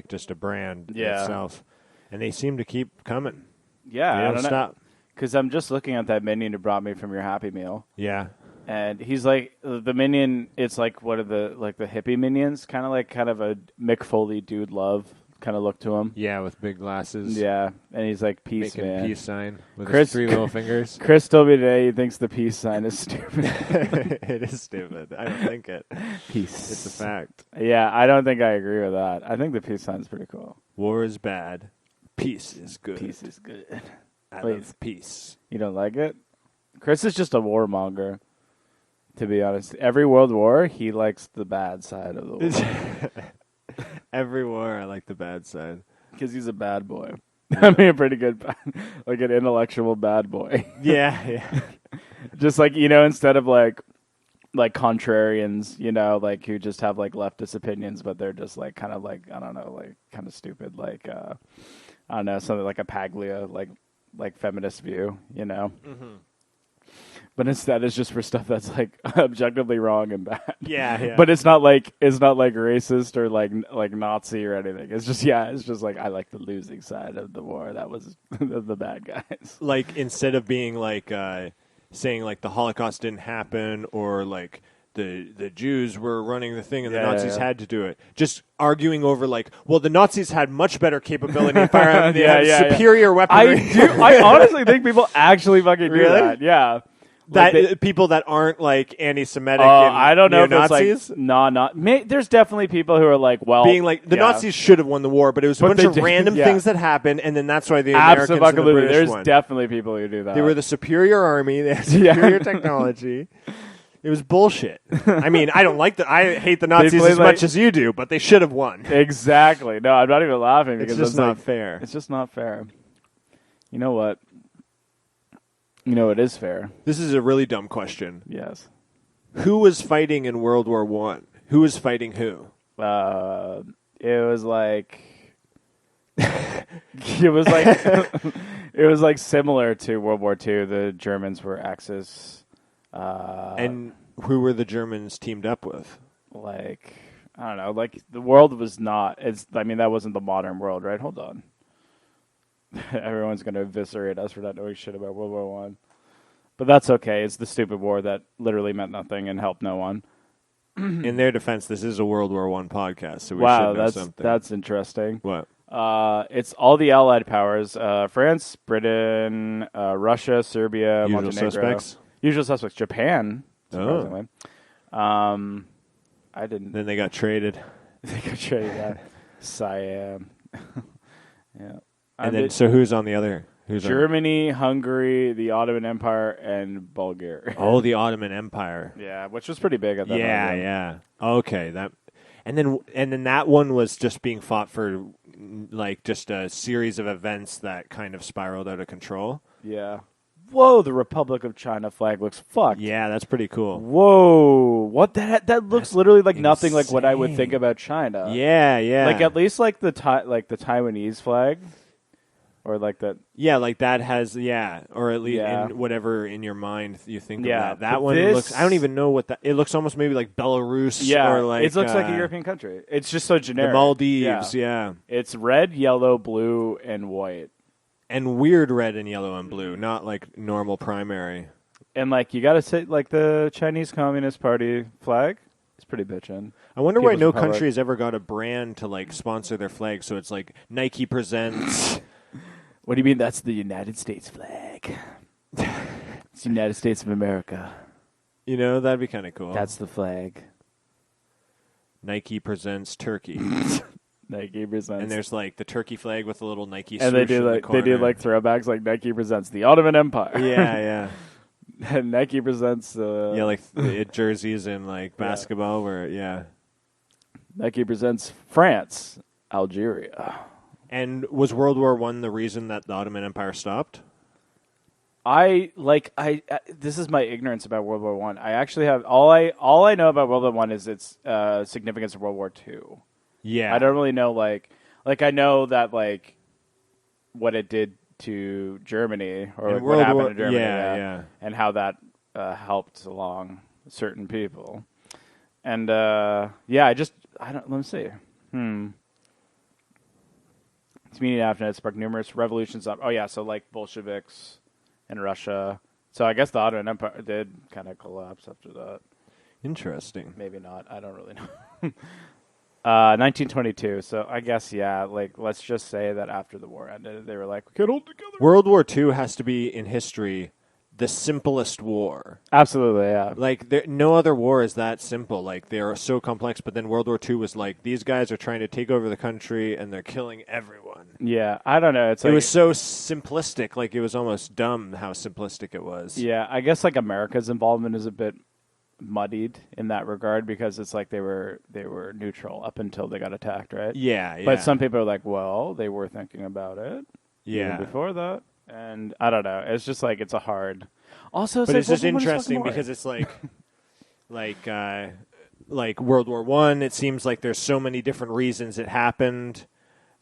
just a brand Yeah. itself, and they seem to keep coming. Yeah, They I don't don't know. stop. Because I'm just looking at that Minion you brought me from your Happy Meal. Yeah, And he's like the Minion. It's like what are the hippie Minions? Kind of a Mick Foley Dude Love kind of look to him. yeah, with big glasses. Yeah, and he's like peace making man. peace sign with Chris- his 3 little fingers. Chris told me today he thinks the peace sign is stupid. It is stupid. I don't think it. Peace. It's a fact. Yeah, I don't think I agree with that. I think the peace sign's pretty cool. War is bad. Peace is good. Peace is good. I Wait. love peace. You don't like it? Chris is just a warmonger. To be honest, every world war he likes the bad side of the war Every war, I like the bad side. because he's a bad boy. I mean, a pretty good, like an intellectual bad boy. Yeah. Just like, instead of like contrarians, like who just have like leftist opinions, but they're just like kind of like, I don't know, like kind of stupid. Like, I don't know, something like a Paglia, like feminist view, you know. Mm-hmm. But instead, it's just for stuff that's like objectively wrong and bad. Yeah. But it's not like racist or like Nazi or anything. It's just like I like the losing side of the war. That was the bad guys. Like instead of being like saying like the Holocaust didn't happen or like the Jews were running the thing and the Nazis had to do it. Just arguing over like, well, the Nazis had much better capability in firearms. They had superior weaponry. I honestly think people actually fucking do that. Yeah. That people that aren't like anti-Semitic. I don't know if Nazis. It's like there's definitely people who are like, well, being like the Nazis should have won the war, but it was a bunch of random things that happened, and then that's why the Americans and the British there's won. Definitely people who do that. They were the superior army. They had superior technology. It was bullshit. I mean, I don't like that. I hate the Nazis as much as you do, but they should have won. Exactly. No, I'm not even laughing because it's just not fair. It's just not fair. You know what? You know it is fair. This is a really dumb question. Yes. Who was fighting in World War I? Who was fighting who? It was like it was like similar to World War II. The Germans were Axis. And who were the Germans teamed up with? Like I don't know. Like the world was not. That wasn't the modern world, right? Hold on. Everyone's going to eviscerate us for not knowing shit about World War I. But that's okay. It's the stupid war that literally meant nothing and helped no one. In their defense, this is a World War I podcast, so we should know something. That's interesting. What? It's all the Allied powers. France, Britain, Russia, Serbia, Montenegro. Suspects? Usual suspects. Japan, surprisingly. I didn't. Then they got traded. They got traded. Siam. Yeah. And then, so who's on the other? Germany, Hungary, the Ottoman Empire, and Bulgaria. Oh, the Ottoman Empire. Yeah, which was pretty big at that time. Yeah. Okay, and then that one was just being fought for like just a series of events that kind of spiraled out of control. Yeah. Whoa, the Republic of China flag looks fucked. Yeah, that's pretty cool. Whoa, what that looks literally like nothing like what I would think about China. Yeah. Like at least like the Taiwanese flag. Or like that. Yeah, like that has, or at least in whatever in your mind you think of that. That one looks, I don't even know what that, it looks almost maybe like Belarus. Yeah, or like, it looks like a European country. It's just so generic. The Maldives, yeah. It's red, yellow, blue, and white. And weird red and yellow and blue, not like normal primary. And like, you gotta say, like the Chinese Communist Party flag, it's pretty bitchin'. I wonder why no country has ever got a brand to like sponsor their flag, so it's like Nike presents... What do you mean that's the United States flag? It's the United States of America. You know, that'd be kind of cool. That's the flag. Nike presents Turkey. Nike presents. And there's like the Turkey flag with a little Nike swoosh and they do like throwbacks like Nike presents the Ottoman Empire. Yeah. And Nike presents like the jerseys in like basketball Nike presents France, Algeria. And was World War I the reason that the Ottoman Empire stopped? This is my ignorance about World War I. I actually have all I know about World War I is its significance in World War II. Yeah, I don't really know like I know that like what it did to Germany or like, what happened to Germany, and how that helped along certain people. And let me see. Its meaning after it sparked numerous revolutions. So like Bolsheviks in Russia. So I guess the Ottoman Empire did kind of collapse after that. Interesting. Maybe not. I don't really know. 1922. So I guess, like let's just say that after the war ended, they were like, we can't hold together. World War II has to be in history the simplest war. Absolutely, yeah. Like, no other war is that simple. Like, they are so complex, but then World War II was like, these guys are trying to take over the country, and they're killing everyone. Yeah, I don't know. It was so simplistic. Like, it was almost dumb how simplistic it was. Yeah, I guess, like, America's involvement is a bit muddied in that regard because it's like they were neutral up until they got attacked, right? Yeah. But some people are like, well, they were thinking about it. Yeah. Even before that. And I don't know. It's just like it's a hard. Also, but it's just interesting because it's like World War I. It seems like there's so many different reasons it happened.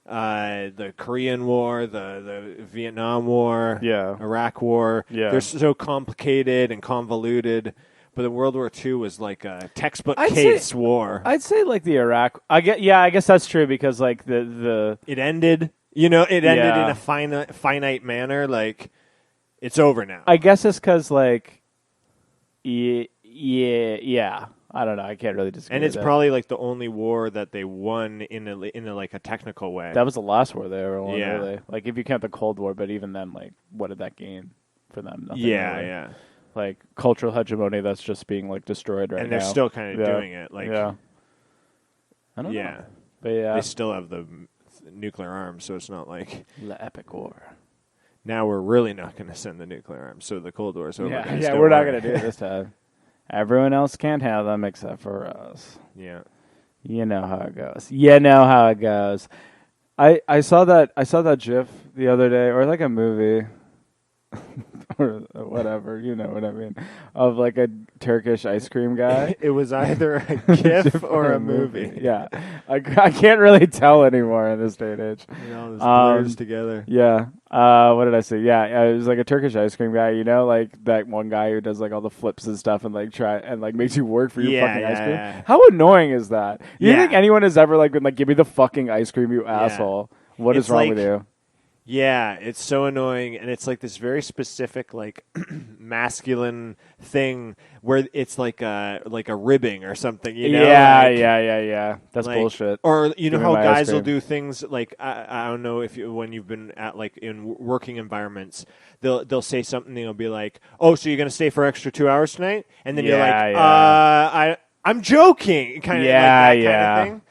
the Korean War, the Vietnam War, Iraq War. Yeah. They're so complicated and convoluted. But the World War II was like a textbook case war. I'd say like the Iraq. I guess that's true because like the it ended. It ended in a finite manner. Like it's over now. I guess it's because like yeah. I don't know. I can't really disagree. And it's with probably like the only war that they won in a like a technical way. That was the last war they ever won. Yeah. Really. Like if you count the Cold War, but even then, like what did that gain for them? Nothing really. Yeah. Like cultural hegemony that's just being like destroyed right now. And they're still kind of doing it. Like I don't know. But yeah, they still have the nuclear arms, so it's not like the epic war. Now we're really not going to send the nuclear arms, so the Cold War's over. Yeah, we're not going to do it this time. Everyone else can't have them except for us. Yeah. You know how it goes. I saw that GIF the other day, or like a movie, or whatever. You know what I mean? Of like a Turkish ice cream guy. It was either a GIF or a movie. Yeah, I can't really tell anymore in this day and age. All this blurs together. Yeah. What did I say? Yeah, it was like a Turkish ice cream guy. You know, like that one guy who does like all the flips and stuff and like makes you work for your fucking ice cream. Yeah. How annoying is that? You think anyone has ever like been like, give me the fucking ice cream, you asshole? What is wrong with you? Yeah, it's so annoying, and it's like this very specific, like masculine thing where it's like a ribbing or something. You know? Yeah. That's like, bullshit. Or you know how my guys ice will cream. do things like I don't know if when you've been at like in working environments, they'll say something. They'll be like, "Oh, so you're gonna stay for extra 2 hours tonight?" And then you're like, I'm joking," kind of like that kind of thing.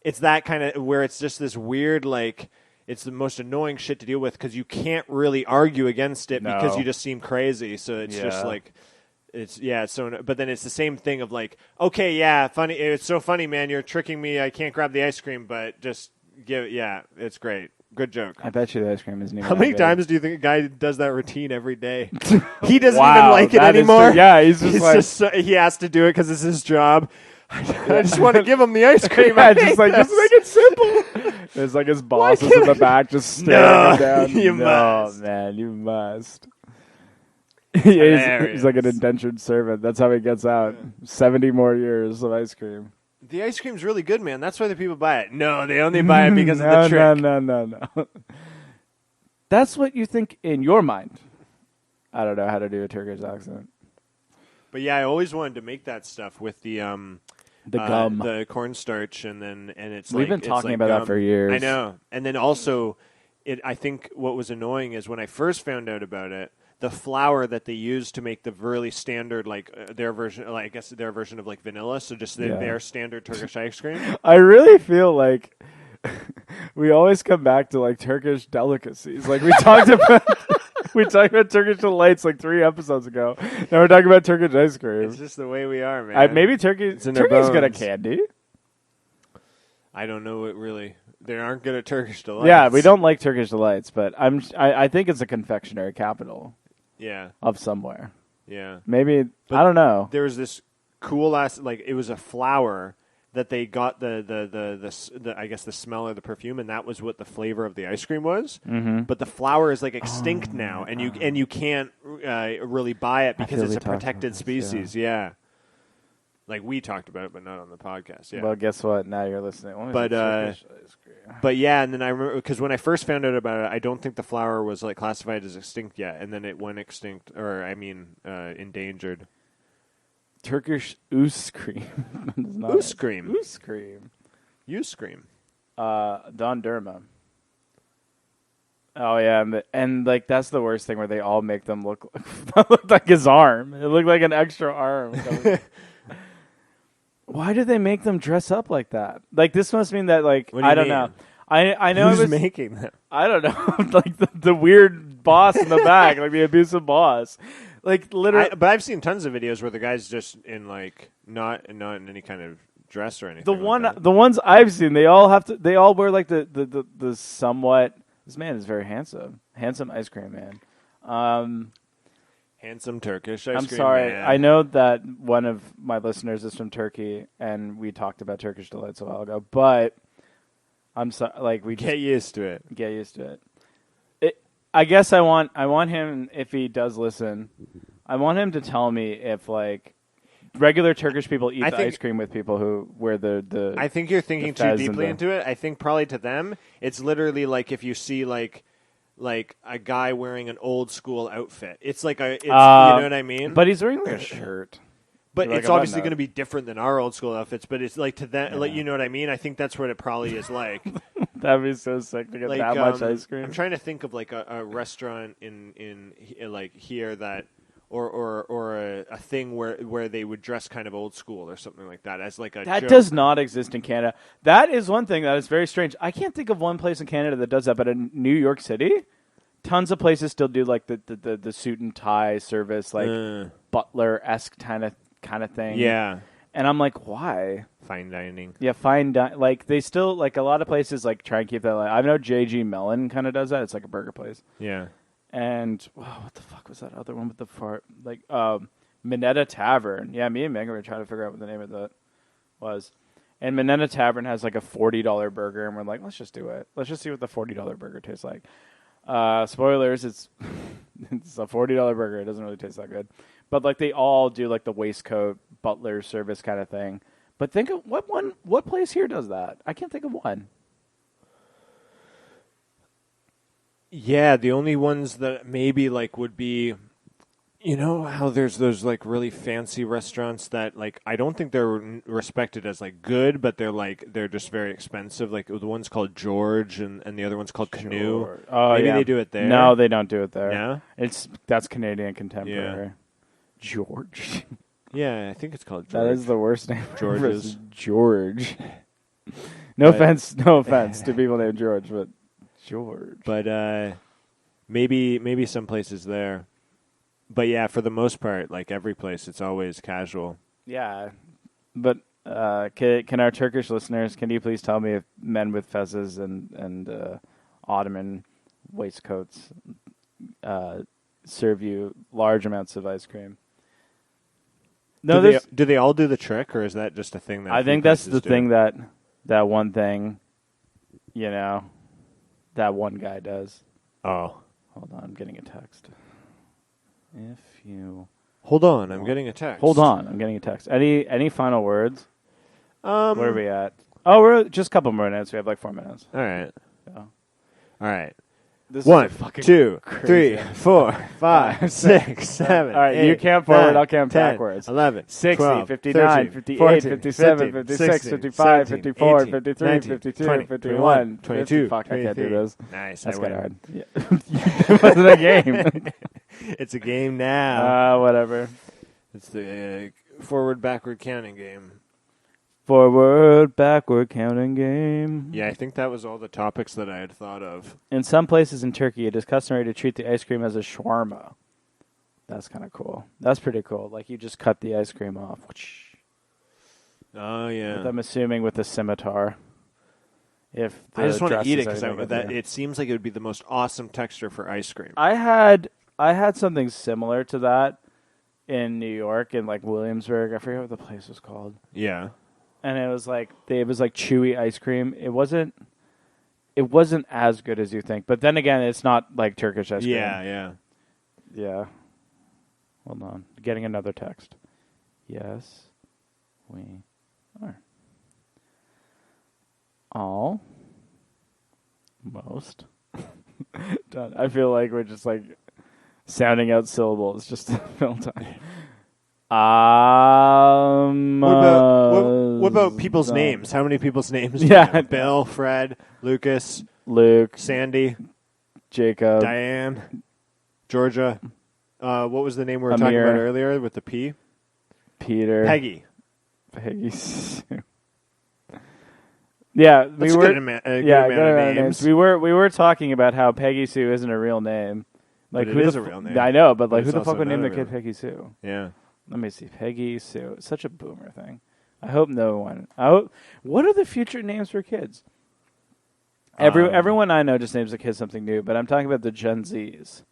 It's that kind of where it's just this weird like. It's the most annoying shit to deal with because you can't really argue against it because you just seem crazy. So it's just like, it's so. But then it's the same thing of like, okay, yeah, funny. It's so funny, man. You're tricking me. I can't grab the ice cream, but just give it. Yeah, it's great. Good joke. I bet you the ice cream isn't even. How many good. times do you think a guy does that routine every day? He doesn't even like it anymore. He's just he has to do it because it's his job. I just want to give him the ice cream. Just make it simple. There's like his boss is in the back just staring him down. You must. Man, you must. He's like an indentured servant. That's how he gets out. 70 more years of ice cream. The ice cream's really good, man. That's why the people buy it. No, they only buy it because of the trick. No. That's what you think in your mind. I don't know how to do a Turkish accent. But yeah, I always wanted to make that stuff with the gum, the cornstarch, and it's we've been talking about that for years. I know, and then also, I think what was annoying is when I first found out about it, the flour that they used to make the really standard their version, I guess their version of like vanilla, so just their standard Turkish ice cream. I really feel like we always come back to like Turkish delicacies, like we talked about. We talked about Turkish delights like 3 episodes ago. Now we're talking about Turkish ice cream. It's just the way we are, man. Maybe Turkey's good at candy. I don't know what really. They aren't good at Turkish delights. Yeah, we don't like Turkish delights, but I think it's a confectionery capital. Yeah. Of somewhere. Yeah. Maybe, I don't know. There was this cool ass, like it was a flower that they got the I guess the smell or the perfume, and that was what the flavor of the ice cream was. Mm-hmm. But the flower is like extinct now, and you can't really buy it because it's a protected species. Yeah. Like we talked about it, but not on the podcast. Yeah. Well, guess what? Now you're listening. But yeah, and then I remember because when I first found out about it, I don't think the flower was like classified as extinct yet, and then it went extinct, or I mean, endangered. Turkish oos cream. Oos cream. Oos cream. Oos cream. Don Derma. Oh yeah, and like that's the worst thing where they all make them look like his arm. It looked like an extra arm. Why do they make them dress up like that? Like this must mean that like I don't know. I know who's it was making them. I don't know. Like the weird boss in the back, like the abusive boss. Like literally, but I've seen tons of videos where the guy's just in like not in any kind of dress or anything. The ones I've seen, they all wear like the somewhat. This man is very handsome ice cream man. Handsome Turkish ice cream. I'm sorry. Man. I know that one of my listeners is from Turkey, and we talked about Turkish delights a while ago. But I'm sorry. Like we just Get used to it. get used to it. I guess I want him, if he does listen, I want him to tell me if like regular Turkish people eat the ice cream with people who wear the. I think you're thinking too deeply into it. I think probably to them, it's literally like if you see like a guy wearing an old school outfit. It's like you know what I mean? But he's wearing like a shirt. But like it's obviously going to be different than our old school outfits. But it's like to them, like you know what I mean? I think that's what it probably is like. That'd be so sick to get like, that much ice cream. I'm trying to think of like a restaurant in like here that or a thing where they would dress kind of old school or something like that as like a that joke. does not exist in Canada. That is one thing that is very strange. I can't think of one place in Canada that does that, but in New York City, tons of places still do like the suit and tie service, like butler-esque kind of thing. Yeah. And I'm like, why? Fine dining. Yeah, like they still like a lot of places like try and keep that. Like, I know JG Mellon kind of does that. It's like a burger place. Yeah. And what the fuck was that other one with the fart? Like Minetta Tavern. Yeah, me and Megan were trying to figure out what the name of that was. And Minetta Tavern has like a $40 burger, and we're like, let's just do it. Let's just see what the $40 burger tastes like. Spoilers, it's a $40 burger. It doesn't really taste that good. But like they all do like the waistcoat butler service kind of thing. But think of what place here does that? I can't think of one. Yeah, the only ones that maybe like would be, you know how there's those like really fancy restaurants that like I don't think they're respected as like good, but they're just very expensive. Like the one's called George and the other one's called Canoe. Oh, maybe yeah. they do it there. No, they don't do it there. Yeah, that's Canadian contemporary. Yeah. George. Yeah, I think it's called George. That is the worst name. George's. George. No offense to people named George, but George. But maybe some places there. But yeah, for the most part, like every place, it's always casual. Yeah, but can our Turkish listeners? Can you please tell me if men with fezzes and Ottoman waistcoats serve you large amounts of ice cream? No, do they all do the trick, or is that just a thing that I think that's the thing that one thing, you know, that one guy does. Oh, hold on, I'm getting a text. If you hold on, I'm getting a text. Hold on, I'm getting a text. Any final words? Where are we at? Oh, we're just a couple more minutes. We have like 4 minutes. All right. Yeah. All right. This 1, 2, 3, 4, 5, 6, 7. All right, 8, you count forward, 9, I'll count 10, backwards. 11, 60, 12, 59, 13, 58, 14, 57, 15, 56, 16, 55, 17, 54, 18, 53, 19, 52, 20, 51, 22, Fuck, I can't do this. Nice, That's I kind of win. hard. Yeah. It wasn't a game. It's a game now. Whatever. It's the forward-backward counting game. Forward, backward counting game. Yeah, I think that was all the topics that I had thought of. In some places in Turkey, it is customary to treat the ice cream as a shawarma. That's kind of cool. That's pretty cool. Like you just cut the ice cream off. Oh yeah. I'm assuming with a scimitar. If I just want to eat it because it seems like it would be the most awesome texture for ice cream. I had something similar to that in New York in like Williamsburg. I forget what the place was called. Yeah. And it was like chewy ice cream. It wasn't as good as you think. But then again, it's not like Turkish ice cream. Yeah. Hold on. Getting another text. Yes, we are. Almost done. I feel like we're just like sounding out syllables just to fill time. What about people's names? How many people's names? Yeah. Bill, Fred, Lucas, Luke, Sandy, Jacob, Diane, Georgia. What was the name we were talking Amir. about earlier with the P? Peter, Peggy. Sue. Yeah, That's a good amount of names. We were talking about how Peggy Sue isn't a real name. Like But it is a real name. I know, but like But who it's the fuck also would name not the a real kid Peggy Sue? Yeah. Let me see. Peggy Sue. It's such a boomer thing. I hope no one. What are the future names for kids? Everyone I know just names a kid something new, but I'm talking about the Gen Zs.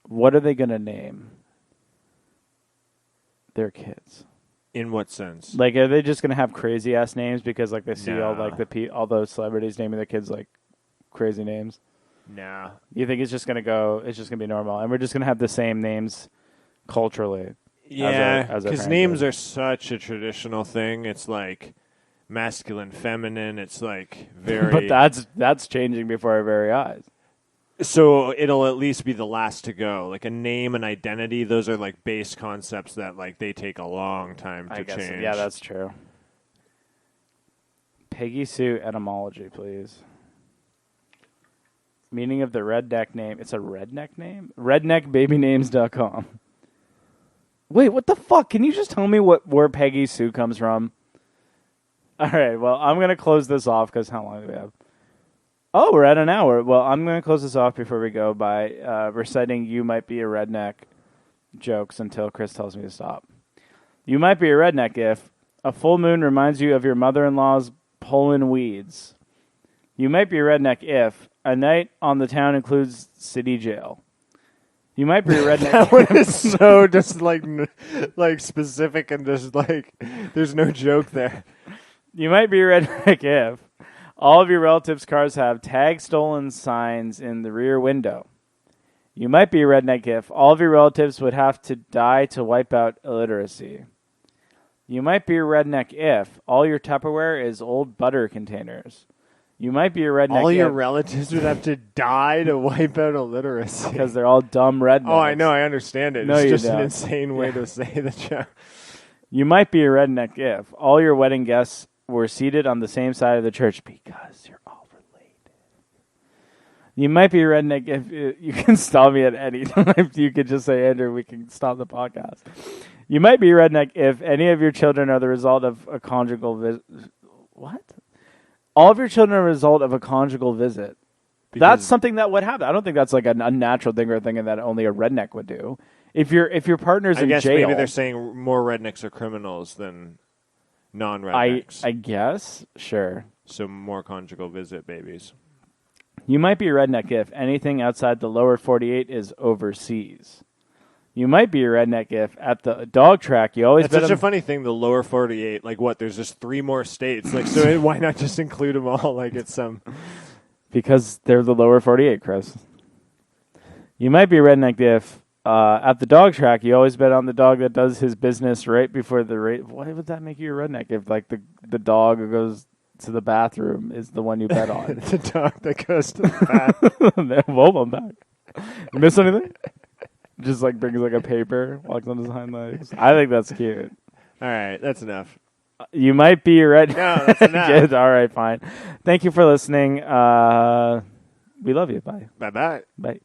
What are they going to name their kids? In what sense? Like, are they just gonna have crazy ass names because like they see all Nah. like all those celebrities naming their kids like crazy names? Nah. You think it's just gonna be normal, and we're just gonna have the same names culturally? Yeah, as a because parent names would. are such a traditional thing. It's like masculine, feminine. It's like very. But that's changing before our very eyes. So it'll at least be the last to go. Like a name and identity, those are like base concepts that like they take a long time to I guess. change. Yeah, that's true. Peggy Sue etymology, please. Meaning of the redneck name. It's a redneck name? Redneckbabynames.com. Wait, what the fuck? Can you just tell me where Peggy Sue comes from? All right, well, I'm going to close this off because how long do we have? Oh, we're at an hour. Well, I'm going to close this off before we go by reciting You Might Be a Redneck jokes until Chris tells me to stop. You might be a redneck if a full moon reminds you of your mother-in-law's pulling weeds. You might be a redneck if a night on the town includes city jail. You might be a redneck. That one is so just like specific and just like there's no joke there. You might be a redneck if all of your relatives' cars have tag stolen signs in the rear window. You might be a redneck if all of your relatives would have to die to wipe out illiteracy. You might be a redneck if all your Tupperware is old butter containers. You might be a redneck All your if relatives would have to die to wipe out illiteracy. because they're all dumb rednecks. Oh, I know. I understand it. No, it's you just don't. an insane way to say the joke. You might be a redneck if all your wedding guests were seated on the same side of the church because you're all related. You might be a redneck if you can stop me at any time. You could just say, Andrew, we can stop the podcast. You might be a redneck if any of your children are the result of a conjugal visit. What? All of your children are a result of a conjugal visit. That's something that would happen. I don't think that's like an unnatural thing or a thing that only a redneck would do. If your partner's I in guess jail, maybe they're saying more rednecks are criminals than non-rednecks. I guess, sure. So more conjugal visit babies. You might be a redneck if anything outside the lower 48 is overseas. You might be a redneck if at the dog track you always That's bet such on- a funny thing, the lower 48. Like what, there's just 3 more states. Like so why not just include them all like it's some... because they're the lower 48, Chris. You might be a redneck if at the dog track you always bet on the dog that does his business right before the race. Why would that make you a redneck if like the dog who goes to the bathroom is the one you bet on? the dog that goes to the bath. Whoa, I'm back. You miss anything? Just like brings like a paper, walks on his hind legs. I think that's cute. All right, that's enough. You might be a redneck. No, that's enough. Good. All right, fine. Thank you for listening. We love you. Bye. Bye-bye. Bye.